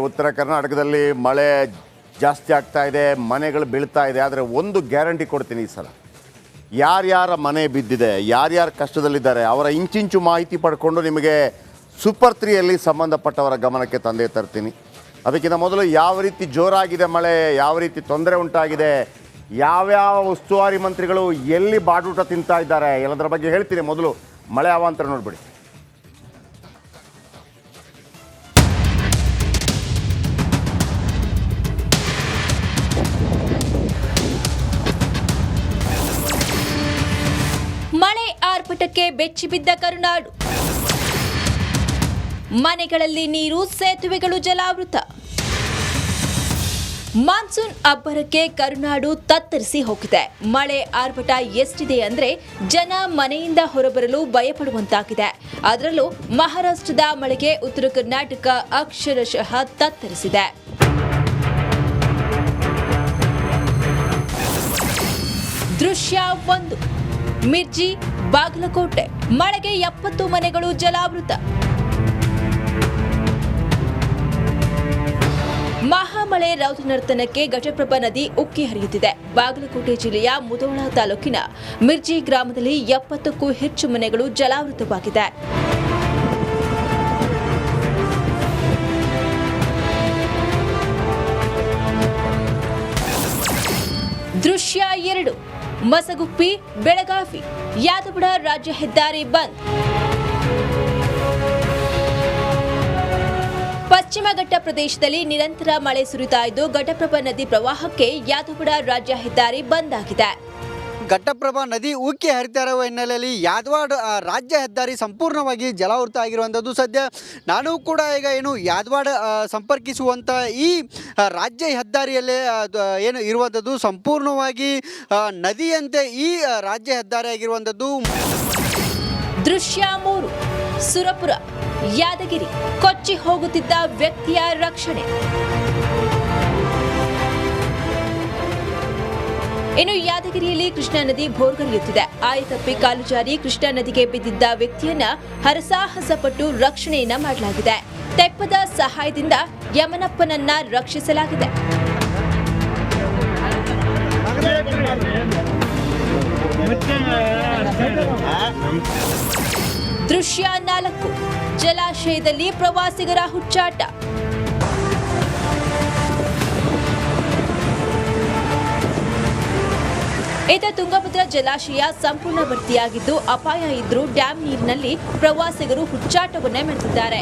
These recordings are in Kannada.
ಉತ್ತರ ಕರ್ನಾಟಕದಲ್ಲಿ ಮಳೆ ಜಾಸ್ತಿ ಆಗ್ತಾ ಇದೆ, ಮನೆಗಳು ಬೀಳ್ತಾ ಇದೆ. ಆದರೆ ಒಂದು ಗ್ಯಾರಂಟಿ ಕೊಡ್ತೀನಿ ಈ ಸಲ, ಯಾರ್ಯಾರ ಮನೆ ಬಿದ್ದಿದೆ, ಯಾರ್ಯಾರು ಕಷ್ಟದಲ್ಲಿದ್ದಾರೆ ಅವರ ಇಂಚಿಂಚು ಮಾಹಿತಿ ಪಡ್ಕೊಂಡು ನಿಮಗೆ ಸೂಪರ್ 3ಯಲ್ಲಿ ಸಂಬಂಧಪಟ್ಟವರ ಗಮನಕ್ಕೆ ತಂದೆ ತರ್ತೀನಿ. ಅದಕ್ಕಿಂತ ಮೊದಲು ಯಾವ ರೀತಿ ಜೋರಾಗಿದೆ ಮಳೆ, ಯಾವ ರೀತಿ ತೊಂದರೆ ಉಂಟಾಗಿದೆ, ಯಾವ್ಯಾವ ಉಸ್ತುವಾರಿ ಮಂತ್ರಿಗಳು ಎಲ್ಲಿ ಬಾಡೂಟ ತಿಂತಾ ಇದ್ದಾರೆ ಎಲ್ಲದರ ಬಗ್ಗೆ ಹೇಳ್ತೀನಿ. ಮೊದಲು ಮಳೆ ಅವಾಂತರ ನೋಡ್ಬಿಡಿ. ಮಳೆ ಆರ್ಭಟಕ್ಕೆ ಬೆಚ್ಚಿಬಿದ್ದ ಕರುನಾಡು, ಮನೆಗಳಲ್ಲಿ ನೀರು, ಸೇತುವೆಗಳು ಜಲಾವೃತ. ಮಾನ್ಸೂನ್ ಅಬ್ಬರಕ್ಕೆ ಕರುನಾಡು ತತ್ತರಿಸಿ ಹೋಗಿದೆ. ಮಳೆ ಆರ್ಭಟ ಎಷ್ಟಿದೆ ಅಂದ್ರೆ ಜನ ಮನೆಯಿಂದ ಹೊರಬರಲು ಭಯಪಡುವಂತಾಗಿದೆ. ಅದರಲ್ಲೂ ಮಹಾರಾಷ್ಟ್ರದ ಮಳೆಗೆ ಉತ್ತರ ಕರ್ನಾಟಕ ಅಕ್ಷರಶಃ ತತ್ತರಿಸಿದೆ. ದೃಶ್ಯ 1, ಮಿರ್ಜಿ, ಬಾಗಲಕೋಟೆ. ಮಳೆಗೆ 70 ಮನೆಗಳು ಜಲಾವೃತ. ಮಹಾಮಳೆ ರೌದ್ರನರ್ತನಕ್ಕೆ ಘಟಪ್ರಭಾ ನದಿ ಉಕ್ಕಿ ಹರಿಯುತ್ತಿದೆ. ಬಾಗಲಕೋಟೆ ಜಿಲ್ಲೆಯ ಮುಧೋಳ ತಾಲೂಕಿನ ಮಿರ್ಜಿ ಗ್ರಾಮದಲ್ಲಿ 70ಕ್ಕೂ ಹೆಚ್ಚು ಮನೆಗಳು ಜಲಾವೃತವಾಗಿದೆ. ದೃಶ್ಯ 2, ಮಸಗುಪ್ಪಿ, ಬೆಳಗಾವಿ. ಯಾದವಾಡ ರಾಜ್ಯ ಹೆದ್ದಾರಿ ಬಂದ್. ಪಶ್ಚಿಮ ಘಟ್ಟ ಪ್ರದೇಶದಲ್ಲಿ ನಿರಂತರ ಮಳೆ ಸುರಿತಾ ಇದ್ದು ಘಟಪ್ರಭಾ ನದಿ ಪ್ರವಾಹಕ್ಕೆ ಯಾದವಾಡ ರಾಜ್ಯ ಹೆದ್ದಾರಿ ಬಂದ್ ಆಗಿದೆ. ಘಟಪ್ರಭಾ ನದಿ ಉಕ್ಕಿ ಹರಿತಾ ಇರುವ ಹಿನ್ನೆಲೆಯಲ್ಲಿ ಯಾದವಾಡ ರಾಜ್ಯ ಹೆದ್ದಾರಿ ಸಂಪೂರ್ಣವಾಗಿ ಜಲಾವೃತ ಆಗಿರುವಂಥದ್ದು. ಸದ್ಯ ನಾನು ಕೂಡ ಈಗ ಯಾದವಾಡ ಸಂಪರ್ಕಿಸುವಂಥ ಈ ರಾಜ್ಯ ಹೆದ್ದಾರಿಯಲ್ಲೇ ಏನು ಇರುವಂಥದ್ದು ಸಂಪೂರ್ಣವಾಗಿ ನದಿಯಂತೆ ಈ ರಾಜ್ಯ ಹೆದ್ದಾರಿ ಆಗಿರುವಂಥದ್ದು. ದೃಶ್ಯ 3, ಸುರಪುರ, ಯಾದಗಿರಿ. ಕೊಚ್ಚಿ ಹೋಗುತ್ತಿದ್ದ ವ್ಯಕ್ತಿಯ ರಕ್ಷಣೆ. ಇನ್ನು ಯಾದಗಿರಿಯಲ್ಲಿ ಕೃಷ್ಣಾ ನದಿ ಭೋರ್ಗರೆಯುತ್ತಿದೆ. ಆಯತಪ್ಪಿ ಕಾಲು ಜಾರಿ ಕೃಷ್ಣಾ ನದಿಗೆ ಬಿದ್ದಿದ್ದ ವ್ಯಕ್ತಿಯನ್ನ ಹರಸಾಹಸ ಪಟ್ಟು ರಕ್ಷಣೆಯನ್ನ ಮಾಡಲಾಗಿದೆ. ತೆಪ್ಪದ ಸಹಾಯದಿಂದ ಯಮನಪ್ಪನನ್ನ ರಕ್ಷಿಸಲಾಗಿದೆ. ದೃಶ್ಯ 4, ಜಲಾಶಯದಲ್ಲಿ ಪ್ರವಾಸಿಗರ ಹುಚ್ಚಾಟ. ಇತ ತುಂಗಭದ್ರಾ ಜಲಾಶಯ ಸಂಪೂರ್ಣ ಭರ್ತಿಯಾಗಿದ್ದು ಅಪಾಯ ಇದ್ರೂ ಡ್ಯಾಂ ನೀರಿನಲ್ಲಿ ಪ್ರವಾಸಿಗರು ಹುಚ್ಚಾಟವನ್ನೇ ಮೆರೆದಿದ್ದಾರೆ.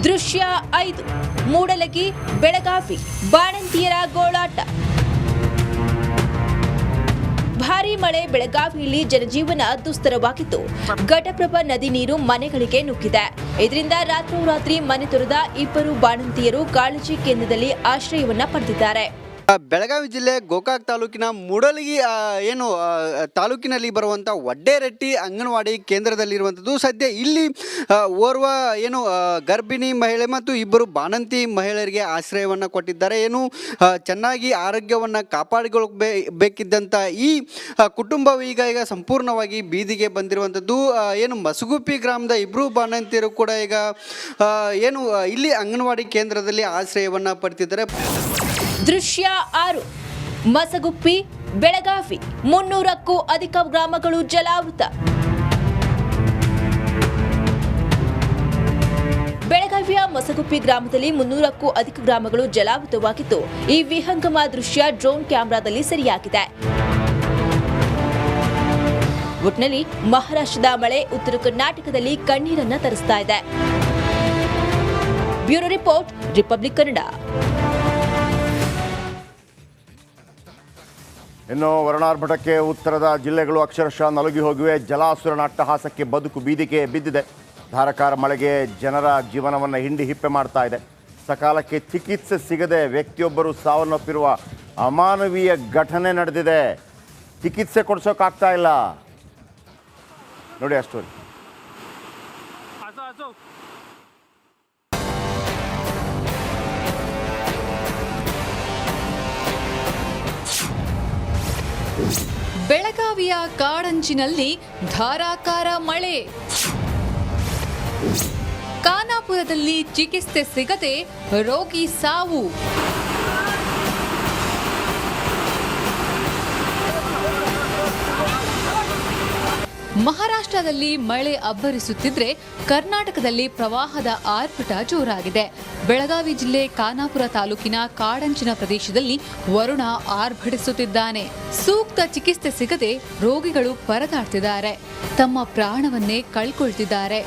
ದೃಶ್ಯ 5, ಮೂಡಲಗಿ, ಬೆಳಗಾವಿ. ಬಾಣಂತಿಯರ ಗೋಳಾಟ. ಭಾರೀ ಮಳೆ ಬೆಳಗಾವಿಯಲ್ಲಿ ಜನಜೀವನ ದುಸ್ತರವಾಗಿತ್ತು. ಘಟಪ್ರಭಾ ನದಿ ನೀರು ಮನೆಗಳಿಗೆ ನುಗ್ಗಿದೆ. ಇದರಿಂದ ರಾತ್ರೋರಾತ್ರಿ ಮನೆ ತೊರೆದ 2 ಬಾಣಂತಿಯರು ಕಾಳಜಿ ಕೇಂದ್ರದಲ್ಲಿ ಆಶ್ರಯವನ್ನ ಪಡೆದಿದ್ದಾರೆ. ಬೆಳಗಾವಿ ಜಿಲ್ಲೆ ಗೋಕಾಕ್ ತಾಲೂಕಿನ ಮೂಡಲಗಿ ತಾಲೂಕಿನಲ್ಲಿ ಬರುವಂಥ ವಡ್ಡೇರೆಟ್ಟಿ ಅಂಗನವಾಡಿ ಕೇಂದ್ರದಲ್ಲಿರುವಂಥದ್ದು. ಸದ್ಯ ಇಲ್ಲಿ ಓರ್ವ ಗರ್ಭಿಣಿ ಮಹಿಳೆ ಮತ್ತು 2 ಬಾಣಂತಿ ಮಹಿಳೆಯರಿಗೆ ಆಶ್ರಯವನ್ನು ಕೊಟ್ಟಿದ್ದಾರೆ. ಚೆನ್ನಾಗಿ ಆರೋಗ್ಯವನ್ನು ಕಾಪಾಡಿಕೊಳ್ಳಬೇಕಿದ್ದಂಥ ಈ ಕುಟುಂಬವು ಈಗ ಸಂಪೂರ್ಣವಾಗಿ ಬೀದಿಗೆ ಬಂದಿರುವಂಥದ್ದು. ಮಸಗುಪ್ಪಿ ಗ್ರಾಮದ 2 ಬಾಣಂತಿಯರು ಕೂಡ ಈಗ ಇಲ್ಲಿ ಅಂಗನವಾಡಿ ಕೇಂದ್ರದಲ್ಲಿ ಆಶ್ರಯವನ್ನು ಪಡೆದಿದ್ದಾರೆ. ದೃಶ್ಯ 6, ಮಸಗುಪ್ಪಿ, ಬೆಳಗಾವಿ. 300ಕ್ಕೂ ಅಧಿಕ ಗ್ರಾಮಗಳು ಜಲಾವೃತ. ಬೆಳಗಾವಿಯ ಮಸಗುಪ್ಪಿ ಗ್ರಾಮದಲ್ಲಿ 300ಕ್ಕೂ ಅಧಿಕ ಗ್ರಾಮಗಳು ಜಲಾವೃತವಾಗಿದ್ದು ಈ ವಿಹಂಗಮ ದೃಶ್ಯ ಡ್ರೋನ್ ಕ್ಯಾಮೆರಾದಲ್ಲಿ ಸೆರೆಯಾಗಿದೆ. ಒಟ್ನಲ್ಲಿ ಮಹಾರಾಷ್ಟ್ರದ ಮಳೆ ಉತ್ತರ ಕರ್ನಾಟಕದಲ್ಲಿ ಕಣ್ಣೀರನ್ನ ತರಿಸ್ತಾ ಇದೆ. Bureau report, republic Kannada. ಇನ್ನು ವರುಣಾರ್ಭಟಕ್ಕೆ ಉತ್ತರದ ಜಿಲ್ಲೆಗಳು ಅಕ್ಷರಶಃ ನಲುಗಿ ಹೋಗಿವೆ. ಜಲಾಸುರನ ಅಟ್ಟಹಾಸಕ್ಕೆ ಬದುಕು ಬೀದಿಗೆ ಬಿದ್ದಿದೆ. ಧಾರಾಕಾರ ಮಳೆಗೆ ಜನರ ಜೀವನವನ್ನು ಹಿಂಡಿ ಹಿಪ್ಪೆ ಮಾಡ್ತಾ ಇದೆ. ಸಕಾಲಕ್ಕೆ ಚಿಕಿತ್ಸೆ ಸಿಗದೆ ವ್ಯಕ್ತಿಯೊಬ್ಬರು ಸಾವನ್ನಪ್ಪಿರುವ ಅಮಾನವೀಯ ಘಟನೆ ನಡೆದಿದೆ. ಚಿಕಿತ್ಸೆ ಕೊಡಿಸೋಕ್ಕಾಗ್ತಾ ಇಲ್ಲ. ನೋಡಿ ಆ ಸ್ಟೋರಿ. ಬೆಳಗಾವಿ ಬೆಳಗಾವಿಯ ಕಾಡಂಚಿನಲ್ಲಿ ಧಾರಾಕಾರ ಮಳೆ. ಖಾನಾಪುರದಲ್ಲಿ ಚಿಕಿತ್ಸೆ ಸಿಗದೆ ರೋಗಿ ಸಾವು. ಮಹಾರಾಷ್ಟ್ರದಲ್ಲಿ ಮಳೆ ಅಬ್ಬರಿಸುತ್ತಿದ್ರೆ ಕರ್ನಾಟಕದಲ್ಲಿ ಪ್ರವಾಹದ ಆರ್ಭಟ ಜೋರಾಗಿದೆ. ಬೆಳಗಾವಿ ಜಿಲ್ಲೆ ಖಾನಾಪುರ ತಾಲೂಕಿನ ಕಾಡಂಚಿನ ಪ್ರದೇಶದಲ್ಲಿ ವರುಣ ಆರ್ಭಟಿಸುತ್ತಿದ್ದಾನೆ. ಸೂಕ್ತ ಚಿಕಿತ್ಸೆ ಸಿಗದೆ ರೋಗಿಗಳು ಪರದಾಡ್ತಿದ್ದಾರೆ, ತಮ್ಮ ಪ್ರಾಣವನ್ನೇ ಕಳ್ಕೊಳ್ತಿದ್ದಾರೆ.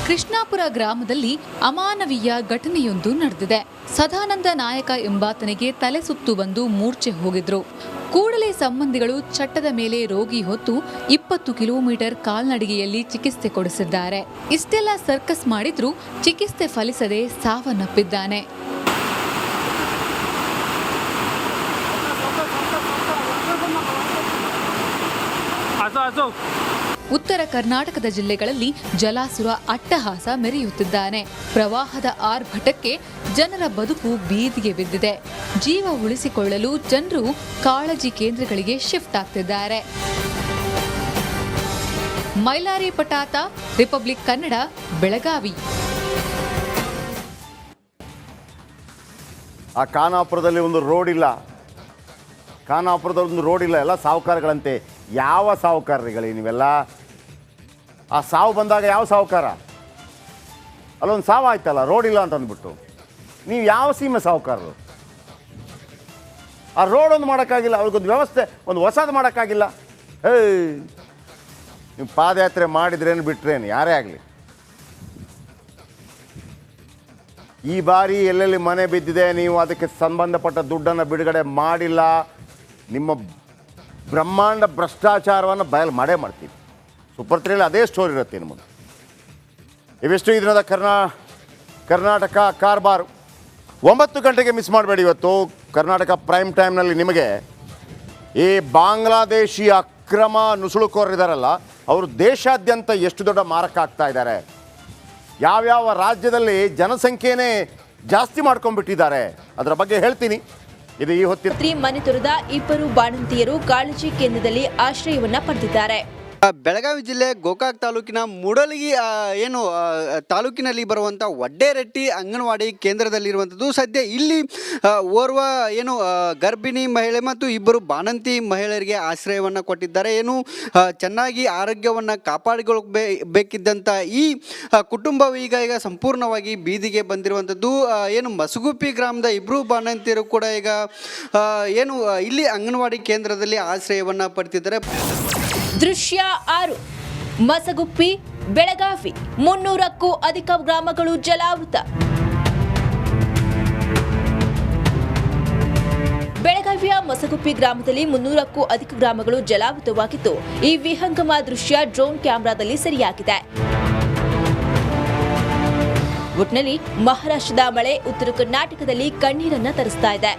ಕೃಷ್ಣಾಪುರ ಗ್ರಾಮದಲ್ಲಿ ಅಮಾನವೀಯ ಘಟನೆಯೊಂದು ನಡೆದಿದೆ. ಸದಾನಂದ ನಾಯಕ ಎಂಬಾತನಿಗೆ ತಲೆ ಸುತ್ತು ಬಂದು ಮೂರ್ಛೆ ಹೋಗಿದ್ರು. ಕೂಡಲೇ ಸಂಬಂಧಿಗಳು ಚಟ್ಟದ ಮೇಲೆ ರೋಗಿ ಹೊತ್ತು 20 ಕಿಲೋಮೀಟರ್ ಕಾಲ್ನಡಿಗೆಯಲ್ಲಿ ಚಿಕಿತ್ಸೆ ಕೊಡಿಸಿದ್ದಾರೆ. ಇಷ್ಟೆಲ್ಲ ಸರ್ಕಸ್ ಮಾಡಿದ್ರೂ ಚಿಕಿತ್ಸೆ ಫಲಿಸದೆ ಸಾವನ್ನಪ್ಪಿದ್ದಾನೆ. ಉತ್ತರ ಕರ್ನಾಟಕದ ಜಿಲ್ಲೆಗಳಲ್ಲಿ ಜಲಾಸುರ ಅಟ್ಟಹಾಸ ಮೆರೆಯುತ್ತಿದ್ದಾನೆ. ಪ್ರವಾಹದ ಆರ್ಭಟಕ್ಕೆ ಜನರ ಬದುಕು ಬೀದಿಗೆ ಬಿದ್ದಿದೆ. ಜೀವ ಉಳಿಸಿಕೊಳ್ಳಲು ಜನರು ಕಾಳಜಿ ಕೇಂದ್ರಗಳಿಗೆ ಶಿಫ್ಟ್ ಆಗ್ತಿದ್ದಾರೆ. ಮೈಲಾರಿ ಪಟಾತ, ರಿಪಬ್ಲಿಕ್ ಕನ್ನಡ, ಬೆಳಗಾವಿ. ಆ ಖಾನಾಪುರದಲ್ಲಿ ಒಂದು ರೋಡ್ ಇಲ್ಲ. ಎಲ್ಲ ಸಾಹುಕಾರಗಳಂತೆ. ಯಾವ ಸಾಹುಕಾರರುಗಳೇ ನೀವೆಲ್ಲ? ಆ ಸಾವು ಬಂದಾಗ ಯಾವ ಸಾಹುಕಾರ? ಅಲ್ಲೊಂದು ಸಾವು ಆಯ್ತಲ್ಲ, ರೋಡ್ ಇಲ್ಲ ಅಂತ ಅಂದ್ಬಿಟ್ಟು. ನೀವು ಯಾವ ಸೀಮೆ ಸಾಹುಕಾರರು? ಆ ರೋಡ್ ಒಂದು ಮಾಡೋಕ್ಕಾಗಿಲ್ಲ, ಅವ್ರಿಗೊಂದು ವ್ಯವಸ್ಥೆ ಒಂದು ಹೊಸದು ಮಾಡೋಕ್ಕಾಗಿಲ್ಲ. ನೀವು ಪಾದಯಾತ್ರೆ ಮಾಡಿದ್ರೇನು ಬಿಟ್ರೇನು ಯಾರೇ ಆಗಲಿ, ಈ ಬಾರಿ ಎಲ್ಲೆಲ್ಲಿ ಮನೆ ಬಿದ್ದಿದೆ ನೀವು ಅದಕ್ಕೆ ಸಂಬಂಧಪಟ್ಟ ದುಡ್ಡನ್ನು ಬಿಡುಗಡೆ ಮಾಡಿಲ್ಲ. ನಿಮ್ಮ ಬ್ರಹ್ಮಾಂಡ ಭ್ರಷ್ಟಾಚಾರವನ್ನು ಬಯಲು ಮಾಡೇ ಮಾಡ್ತೀವಿ. ಸೂಪರ್ 3 ಅದೇ ಸ್ಟೋರಿ ಇರುತ್ತೆ ಇನ್ನು ಮುಂದೆ. ಇವೆಷ್ಟು ಈ ದಿನದ ಕರ್ನಾಟಕ ಕಾರ್ಬಾರು. 9 ಗಂಟೆಗೆ ಮಿಸ್ ಮಾಡಬೇಡಿ. ಇವತ್ತು ಕರ್ನಾಟಕ ಪ್ರೈಮ್ ಟೈಮ್ನಲ್ಲಿ ನಿಮಗೆ ಈ ಬಾಂಗ್ಲಾದೇಶಿ ಅಕ್ರಮ ನುಸುಳುಕೋರಿದಾರಲ್ಲ, ಅವರು ದೇಶಾದ್ಯಂತ ಎಷ್ಟು ದೊಡ್ಡ ಮಾರಕ ಆಗ್ತಾ ಇದ್ದಾರೆ, ಯಾವ್ಯಾವ ರಾಜ್ಯದಲ್ಲಿ ಜನಸಂಖ್ಯೆನೇ ಜಾಸ್ತಿ ಮಾಡ್ಕೊಂಡ್ಬಿಟ್ಟಿದ್ದಾರೆ, ಅದರ ಬಗ್ಗೆ ಹೇಳ್ತೀನಿ. ಇದು ಈ ಹೊತ್ತಿನ ಮನೆ ತೊರೆದ 2 ಬಾಣಂತಿಯರು ಕಾಳಜಿ ಕೇಂದ್ರದಲ್ಲಿ ಆಶ್ರಯವನ್ನ ಪಡೆದಿದ್ದಾರೆ. ಬೆಳಗಾವಿ ಜಿಲ್ಲೆ ಗೋಕಾಕ್ ತಾಲೂಕಿನ ಮೂಡಲಗಿ ತಾಲೂಕಿನಲ್ಲಿ ಬರುವಂಥ ವಡ್ಡೇರೆಟ್ಟಿ ಅಂಗನವಾಡಿ ಕೇಂದ್ರದಲ್ಲಿರುವಂಥದ್ದು. ಸದ್ಯ ಇಲ್ಲಿ ಓರ್ವ ಗರ್ಭಿಣಿ ಮಹಿಳೆ ಮತ್ತು 2 ಬಾಣಂತಿ ಮಹಿಳೆಯರಿಗೆ ಆಶ್ರಯವನ್ನು ಕೊಟ್ಟಿದ್ದಾರೆ. ಚೆನ್ನಾಗಿ ಆರೋಗ್ಯವನ್ನು ಕಾಪಾಡಿಕೊಳ್ಳಬೇಕಿದ್ದಂಥ ಈ ಕುಟುಂಬವೀಗ ಈಗ ಸಂಪೂರ್ಣವಾಗಿ ಬೀದಿಗೆ ಬಂದಿರುವಂಥದ್ದು. ಮಸಗುಪ್ಪಿ ಗ್ರಾಮದ 2 ಬಾಣಂತಿಯರು ಕೂಡ ಈಗ ಇಲ್ಲಿ ಅಂಗನವಾಡಿ ಕೇಂದ್ರದಲ್ಲಿ ಆಶ್ರಯವನ್ನು ಪಡೆದಿದ್ದಾರೆ. ದೃಶ್ಯ 6. ಮಸಗುಪ್ಪಿ, ಬೆಳಗಾವಿ. 300ಕ್ಕೂ ಅಧಿಕ ಗ್ರಾಮಗಳು ಜಲಾವೃತ. ಬೆಳಗಾವಿಯ ಮಸಗುಪ್ಪಿ ಗ್ರಾಮದಲ್ಲಿ 300ಕ್ಕೂ ಅಧಿಕ ಗ್ರಾಮಗಳು ಜಲಾವೃತವಾಗಿದ್ದು, ಈ ವಿಹಂಗಮ ದೃಶ್ಯ ಡ್ರೋನ್ ಕ್ಯಾಮೆರಾದಲ್ಲಿ ಸೆರೆಯಾಗಿದೆ. ಒಟ್ನಲ್ಲಿ ಮಹಾರಾಷ್ಟ್ರದ ಮಳೆ ಉತ್ತರ ಕರ್ನಾಟಕದಲ್ಲಿ ಕಣ್ಣೀರನ್ನ ತರಿಸ್ತಾ ಇದೆ.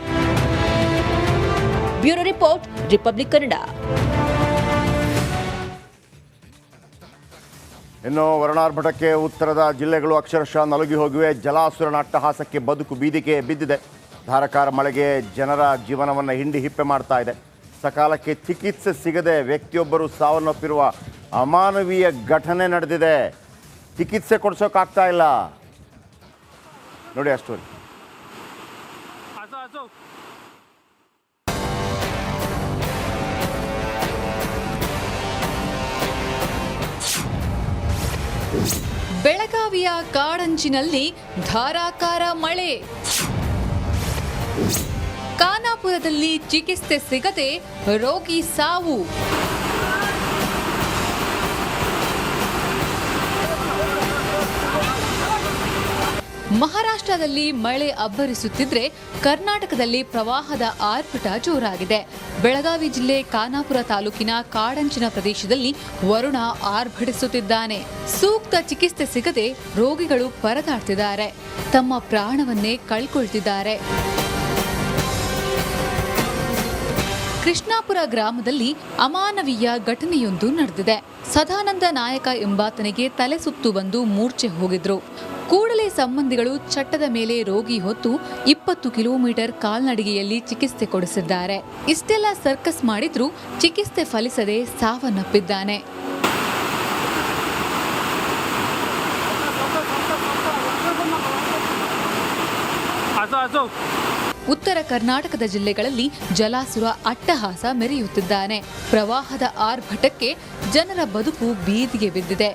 Bureau report, republic Kannada. ಇನ್ನು ವರುಣಾರ್ಭಟಕ್ಕೆ ಉತ್ತರದ ಜಿಲ್ಲೆಗಳು ಅಕ್ಷರಶಃ ನಲುಗಿ ಹೋಗಿವೆ. ಜಲಾಸುರನ ಅಟ್ಟಹಾಸಕ್ಕೆ ಬದುಕು ಬೀದಿಗೆ ಬಿದ್ದಿದೆ. ಧಾರಾಕಾರ ಮಳೆಗೆ ಜನರ ಜೀವನವನ್ನು ಹಿಂಡಿ ಹಿಪ್ಪೆ ಮಾಡ್ತಾ ಇದೆ. ಸಕಾಲಕ್ಕೆ ಚಿಕಿತ್ಸೆ ಸಿಗದೆ ವ್ಯಕ್ತಿಯೊಬ್ಬರು ಸಾವನ್ನಪ್ಪಿರುವ ಅಮಾನವೀಯ ಘಟನೆ ನಡೆದಿದೆ. ಚಿಕಿತ್ಸೆ ಕೊಡಿಸೋಕ್ಕಾಗ್ತಾ ಇಲ್ಲ. ನೋಡಿ ಆ ಸ್ಟೋರಿ. ಬೆಳಗಾವಿಯ ಕಾಡಂಚಿನಲ್ಲಿ ಧಾರಾಕಾರ ಮಳೆ. ಖಾನಾಪುರದಲ್ಲಿ ಚಿಕಿತ್ಸೆ ಸಿಗದೆ ರೋಗಿ ಸಾವು. ಮಹಾರಾಷ್ಟ್ರದಲ್ಲಿ ಮಳೆ ಅಬ್ಬರಿಸುತ್ತಿದ್ರೆ ಕರ್ನಾಟಕದಲ್ಲಿ ಪ್ರವಾಹದ ಆರ್ಭಟ ಜೋರಾಗಿದೆ. ಬೆಳಗಾವಿ ಜಿಲ್ಲೆ ಖಾನಾಪುರ ತಾಲೂಕಿನ ಕಾಡಂಚಿನ ಪ್ರದೇಶದಲ್ಲಿ ವರುಣ ಆರ್ಭಟಿಸುತ್ತಿದ್ದಾನೆ. ಸೂಕ್ತ ಚಿಕಿತ್ಸೆ ಸಿಗದೆ ರೋಗಿಗಳು ಪರದಾಡ್ತಿದ್ದಾರೆ, ತಮ್ಮ ಪ್ರಾಣವನ್ನೇ ಕಳ್ಕೊಳ್ತಿದ್ದಾರೆ. ಕೃಷ್ಣಾಪುರ ಗ್ರಾಮದಲ್ಲಿ ಅಮಾನವೀಯ ಘಟನೆಯೊಂದು ನಡೆದಿದೆ. ಸದಾನಂದ ನಾಯಕ ಎಂಬಾತನಿಗೆ ತಲೆ ಸುತ್ತು ಬಂದು ಮೂರ್ಛೆ ಹೋಗಿದ್ರು. ಕೂಡಲೇ ಸಂಬಂಧಿಗಳು ಚಟ್ಟದ ಮೇಲೆ ರೋಗಿ ಹೊತ್ತು 20 ಕಿಲೋಮೀಟರ್ ಕಾಲ್ನಡಿಗೆಯಲ್ಲಿ ಚಿಕಿತ್ಸೆ ಕೊಡಿಸಿದ್ದಾರೆ. ಇಷ್ಟೆಲ್ಲ ಸರ್ಕಸ್ ಮಾಡಿದ್ರೂ ಚಿಕಿತ್ಸೆ ಫಲಿಸದೆ ಸಾವನ್ನಪ್ಪಿದ್ದಾನೆ. ಉತ್ತರ ಕರ್ನಾಟಕದ ಜಿಲ್ಲೆಗಳಲ್ಲಿ ಜಲಾಸುರ ಅಟ್ಟಹಾಸ ಮೆರೆಯುತ್ತಿದ್ದಾನೆ. ಪ್ರವಾಹದ ಆರ್ಭಟಕ್ಕೆ ಜನರ ಬದುಕು ಬೀದಿಗೆ ಬಿದ್ದಿದೆ.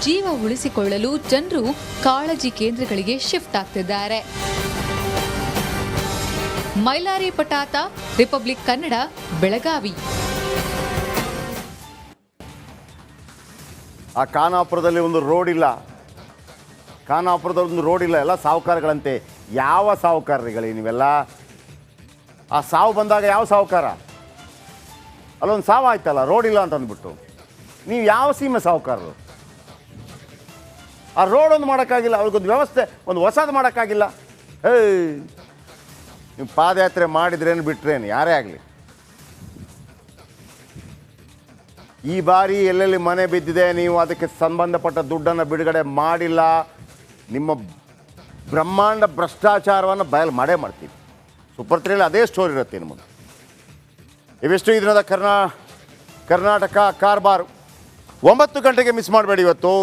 ಜೀವ ಉಳಿಸಿಕೊಳ್ಳಲು ಜನರು ಕಾಳಜಿ ಕೇಂದ್ರಗಳಿಗೆ ಶಿಫ್ಟ್ ಆಗ್ತಿದ್ದಾರೆ. ಮೈಲಾರಿ ಪಟಾತ, ರಿಪಬ್ಲಿಕ್ ಕನ್ನಡ, ಬೆಳಗಾವಿ. ಆ ಖಾನಾಪುರದಲ್ಲಿ ಒಂದು ರೋಡ್ ಇಲ್ಲ, ಖಾನಾಪುರದಲ್ಲಿ ಒಂದು ರೋಡ್ ಇಲ್ಲ. ಎಲ್ಲ ಸಾಹುಕಾರಗಳಂತೆ. ಯಾವ ಸಾಹುಕಾರರುಗಳೇ ನೀವೆಲ್ಲ? ಆ ಸಾವು ಬಂದಾಗ ಯಾವ ಸಾಹುಕಾರ? ಅಲ್ಲೊಂದು ಸಾವು ಆಯ್ತಲ್ಲ, ರೋಡ್ ಇಲ್ಲ ಅಂತ ಅಂದ್ಬಿಟ್ಟು. ನೀವು ಯಾವ ಸೀಮೆ ಸಾಹುಕಾರರು? ಆ ರೋಡ್ ಒಂದು ಮಾಡೋಕ್ಕಾಗಿಲ್ಲ, ಅವ್ರಿಗೊಂದು ವ್ಯವಸ್ಥೆ ಒಂದು ಹೊಸದು ಮಾಡೋಕ್ಕಾಗಿಲ್ಲ. ನೀವು ಪಾದಯಾತ್ರೆ ಮಾಡಿದ್ರೇನು ಬಿಟ್ರೇನು ಯಾರೇ ಆಗಲಿ, ಈ ಬಾರಿ ಎಲ್ಲೆಲ್ಲಿ ಮನೆ ಬಿದ್ದಿದೆ ನೀವು ಅದಕ್ಕೆ ಸಂಬಂಧಪಟ್ಟ ದುಡ್ಡನ್ನು ಬಿಡುಗಡೆ ಮಾಡಿಲ್ಲ. ನಿಮ್ಮ ಬ್ರಹ್ಮಾಂಡ ಭ್ರಷ್ಟಾಚಾರವನ್ನು ಬಯಲು ಮಾಡೇ ಮಾಡ್ತೀವಿ. ಸೂಪರ್ 3ಯಲ್ಲಿ ಅದೇ ಸ್ಟೋರಿ ಇರುತ್ತೆ ಇನ್ನು ಮುಂದೆ. ಇವಿಷ್ಟು ಈ ದಿನದ ಕರ್ನಾಟಕ ಕಾರ್ಬಾರ್. 9 ಗಂಟೆಗೆ ಮಿಸ್ ಮಾಡಬೇಡಿ ಇವತ್ತು.